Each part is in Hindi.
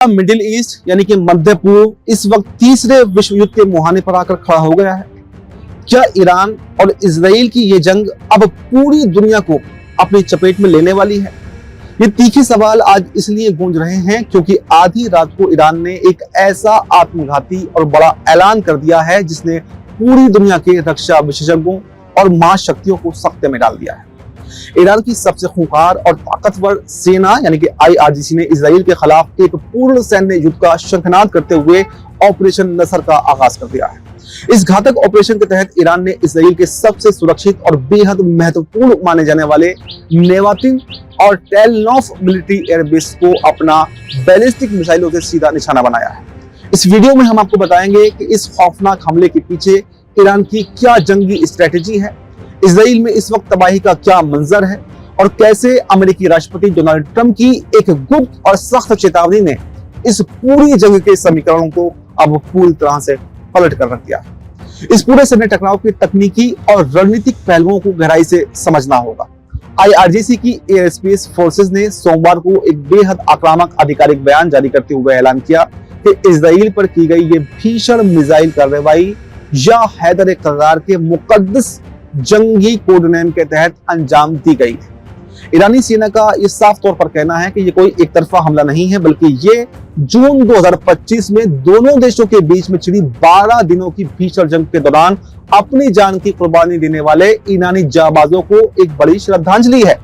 मिडिल ईस्ट यानी कि मध्य पूर्व इस वक्त तीसरे विश्व युद्ध के मुहाने पर आकर खड़ा हो गया है। क्या ईरान और इजराइल की ये जंग अब पूरी दुनिया को अपनी चपेट में लेने वाली है? ये तीखे सवाल आज इसलिए गूंज रहे हैं क्योंकि आधी रात को ईरान ने एक ऐसा आत्मघाती और बड़ा ऐलान कर दिया है जिसने पूरी दुनिया के रक्षा विशेषज्ञों और महाशक्तियों को सख्ते में डाल दिया है। ईरान की सबसे खूंखार और ताकतवर सेना यानी कि IRGC ने इजराइल के खिलाफ एक पूर्ण सैन्य युद्ध का शंखनाद करते हुए ऑपरेशन नसर का आगाज कर दिया है। इस घातक ऑपरेशन के तहत ईरान ने इजराइल के सबसे सुरक्षित और बेहद महत्वपूर्ण माने जाने वाले नेवातिन और टेल नोफ मिलिट्री एयरबेस को अपना बैलिस्टिक मिसाइलों से सीधा निशाना बनाया है। इस वीडियो में हम आपको बताएंगे कि इस खौफनाक हमले के पीछे ईरान की क्या जंगी स्ट्रेटेजी है, इजराइल में इस वक्त तबाही का क्या मंजर है और कैसे अमेरिकी राष्ट्रपति डोनाल्ड ट्रंप की एक गुप्त और सख्त चेतावनी ने इस पूरी जंग के समीकरणों को अब पूरी तरह से पलट कर रख दिया। इस पूरे सैन्य टकराव के तकनीकी और रणनीतिक पहलुओं को गहराई से समझना होगा। IRGC की एयर स्पेस फोर्सेज ने सोमवार को एक बेहद आक्रामक आधिकारिक बयान जारी करते हुए ऐलान किया कि इजराइल पर की गई ये भीषण मिसाइल कार्रवाई या हैदर करार के मुकद्दस जंगी कोड नेम के तहत अंजाम दी गई है। ईरानी सेना का यह साफ तौर पर कहना है कि यह कोई एक तरफा हमला नहीं है, बल्कि ये जून 2025 में दोनों देशों के बीच में छिड़ी 12 दिनों की भीषण जंग के दौरान अपनी जान की कुर्बानी देने वाले ईरानी जाबाजों को एक बड़ी श्रद्धांजलि है।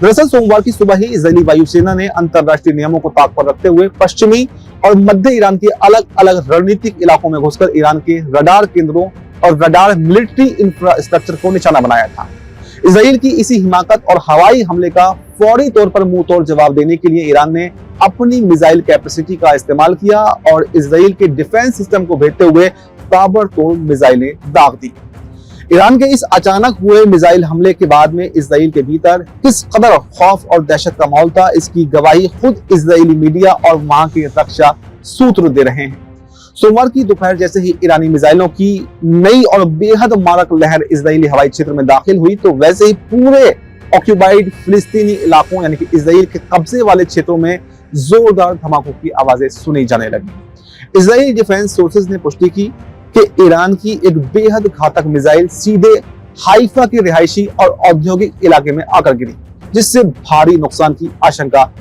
दरअसल सोमवार की सुबह ही इजरायली वायुसेना ने अंतरराष्ट्रीय नियमों को ताक पर रखते हुए पश्चिमी और मध्य ईरान के अलग अलग रणनीतिक इलाकों में घुसकर ईरान के रडार केंद्रों और रडार मिलिट्री इंफ्रास्ट्रक्चर को निशाना बनाया था। इजराइल की इसी हिमाकत और हवाई हमले का फौरी तौर पर मुंह तोड़ जवाब देने के लिए ईरान ने अपनी मिसाइल कैपेसिटी का इस्तेमाल किया और इजराइल के डिफेंस सिस्टम को भेजते हुए ताबड़तोड़ मिसाइलें दाग दी। ईरान के इस अचानक हुए मिसाइल हमले के बाद में इजराइल के भीतर किस कदर खौफ और दहशत का माहौल था, इसकी गवाही खुद इजरायली मीडिया और वहां के रक्षा सूत्र दे रहे हैं। सोमवार की दोपहर जैसे ही ईरानी मिसाइलों की नई और बेहद मारक लहर इजरायली हवाई क्षेत्र में दाखिल हुई तो वैसे ही पूरे ऑक्यूपाइड फिलिस्तीनी इलाकों यानी कि इजराइल के कब्जे वाले क्षेत्रों में जोरदार धमाकों की आवाजें सुनी जाने लगी। इजरायली डिफेंस सोर्सेज ने पुष्टि की कि ईरान की एक बेहद घातक मिसाइल सीधे हाइफा के रिहायशी और औद्योगिक इलाके में आकर गिरी, जिससे भारी नुकसान की आशंका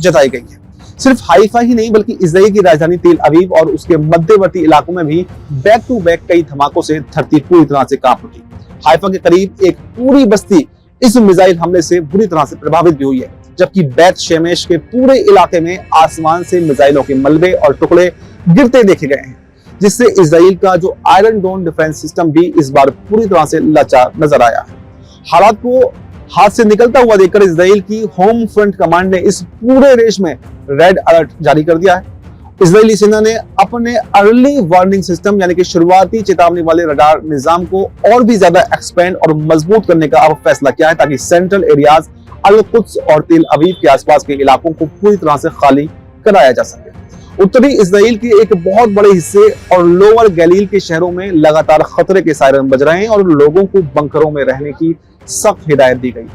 जताई गई है। सिर्फ हाइफा ही नहीं बल्कि इजराइल की राजधानी तेल अवीव और उसके मध्यवर्ती इलाकों में भी बैक टू बैक कई धमाकों से धरती पूरी तरह से कांप उठी। हाइफा के करीब एक पूरी बस्ती इस मिसाइल हमले से बुरी तरह से प्रभावित भी हुई है, जबकि बैत शेमेश के पूरे इलाके में आसमान से मिसाइलों के मलबे और टुकड़े गिरते देखे गए हैं, जिससे इजराइल का जो आयरन डोम डिफेंस सिस्टम भी इस बार पूरी तरह से लाचार नजर आया है। हालात को हाथ से निकलता हुआ देखकर इजराइल की होम फ्रंट कमांड ने इस पूरे रेस में रेड अलर्ट जारी कर दिया है। इजरायली सेना ने अपने अर्ली वार्निंग सिस्टम यानी कि शुरुआती चेतावनी वाले रडार निजाम को और भी ज्यादा एक्सपेंड और मजबूत करने का अब फैसला किया है, ताकि सेंट्रल एरियाज अल कुद्स और तेल अवीव के आसपास के इलाकों को पूरी तरह से खाली कराया जा सके। उत्तरी इजराइल के एक बहुत बड़े हिस्से और लोअर गलील के शहरों में लगातार खतरे के सायरन बज रहे हैं और लोगों को बंकरों में रहने की सख्त हिदायत दी गई।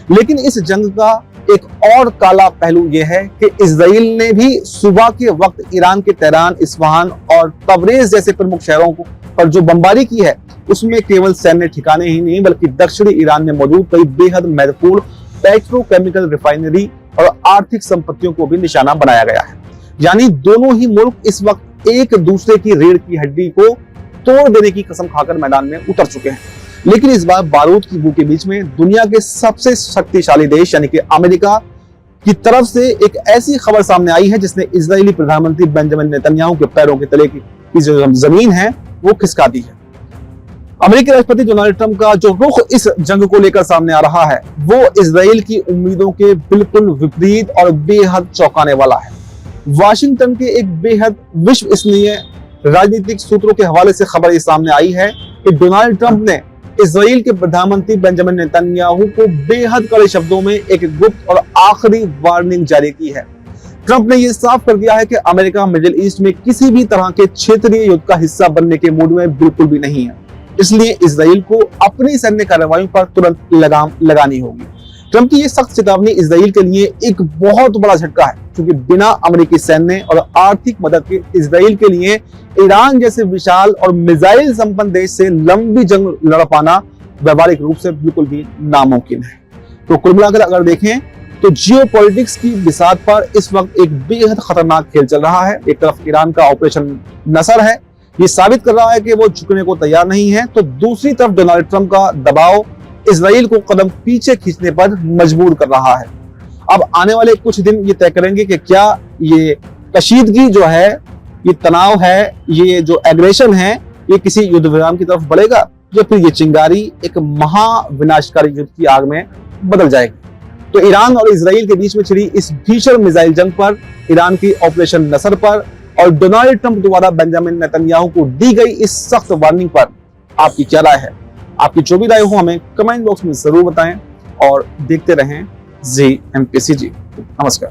लेकिन इस जंग का एक और काला पहलू यह है कि इजराइल ने भी सुबह के वक्त ईरान के तेहरान, इस्फहान और तबरेज जैसे प्रमुख शहरों पर जो बमबारी की है, उसमें केवल सैन्य ठिकाने ही नहीं बल्कि दक्षिणी ईरान में मौजूद कई बेहद महत्वपूर्ण पेट्रोकेमिकल रिफाइनरी और आर्थिक संपत्तियों को भी निशाना बनाया गया है। यानी दोनों ही मुल्क इस वक्त एक दूसरे की रीढ़ की हड्डी को तोड़ देने की कसम खाकर मैदान में उतर चुके हैं। लेकिन इस बार बारूद की बू के बीच में दुनिया के सबसे शक्तिशाली देश यानी कि अमेरिका की तरफ से एक ऐसी खबर सामने आई है जिसने इजरायली प्रधानमंत्री बेंजामिन नेतन्याहू के पैरों के तले की जो जमीन है वो खिसका दी है। अमेरिकी राष्ट्रपति डोनाल्ड ट्रंप का जो रुख इस जंग को लेकर सामने आ रहा है वो इजराइल की उम्मीदों के बिल्कुल विपरीत और बेहद चौंकाने वाला है। वाशिंगटन के एक बेहद विश्वसनीय राजनीतिक सूत्रों के हवाले से खबर सामने आई है कि डोनाल्ड ट्रंप ने इजराइल के प्रधानमंत्री बेंजामिन नेतन्याहू को बेहद कड़े शब्दों में एक गुप्त और आखिरी वार्निंग जारी की है। ट्रंप ने यह साफ कर दिया है कि अमेरिका मिडिल ईस्ट में किसी भी तरह के क्षेत्रीय युद्ध का हिस्सा बनने के मूड में बिल्कुल भी नहीं है, इसलिए इजराइल को अपनी सैन्य कार्रवाई पर तुरंत लगाम लगानी होगी। ट्रंप की ये सख्त चेतावनी इजराइल के लिए एक बहुत बड़ा झटका है, क्योंकि बिना अमेरिकी सैन्य और आर्थिक मदद के इजराइल के लिए ईरान जैसे विशाल और मिसाइल संपन्न देश से लंबी जंग लड़ पाना व्यवहारिक रूप से बिल्कुल भी नामुमकिन है। तो कुल मिलाकर अगर देखें तो जियोपॉलिटिक्स की बिसात पर इस वक्त एक बेहद खतरनाक खेल चल रहा है। एक तरफ ईरान का ऑपरेशन नसर है, ये साबित कर रहा है कि वो झुकने को तैयार नहीं है, तो दूसरी तरफ डोनाल्ड ट्रंप का दबाव इजराइल को कदम पीछे खींचने पर मजबूर कर रहा है। अब आने वाले कुछ दिन ये तय करेंगे कि क्या ये कशीदगी जो है, ये तनाव है, ये जो एग्रेशन है, ये किसी युद्ध विराम की तरफ बढ़ेगा या फिर ये चिंगारी एक महाविनाशकारी युद्ध की आग में बदल जाएगी। तो ईरान और इजराइल के बीच में छिड़ी इस भीषण मिसाइल जंग पर, ईरान की ऑपरेशन नसर पर और डोनाल्ड ट्रंप द्वारा बेंजामिन नेतन्याहू को दी गई इस सख्त वार्निंग पर आपकी क्या राय है? आपकी जो भी राय हो हमें कमेंट बॉक्स में जरूर बताएं और देखते रहें ZMPCG। नमस्कार।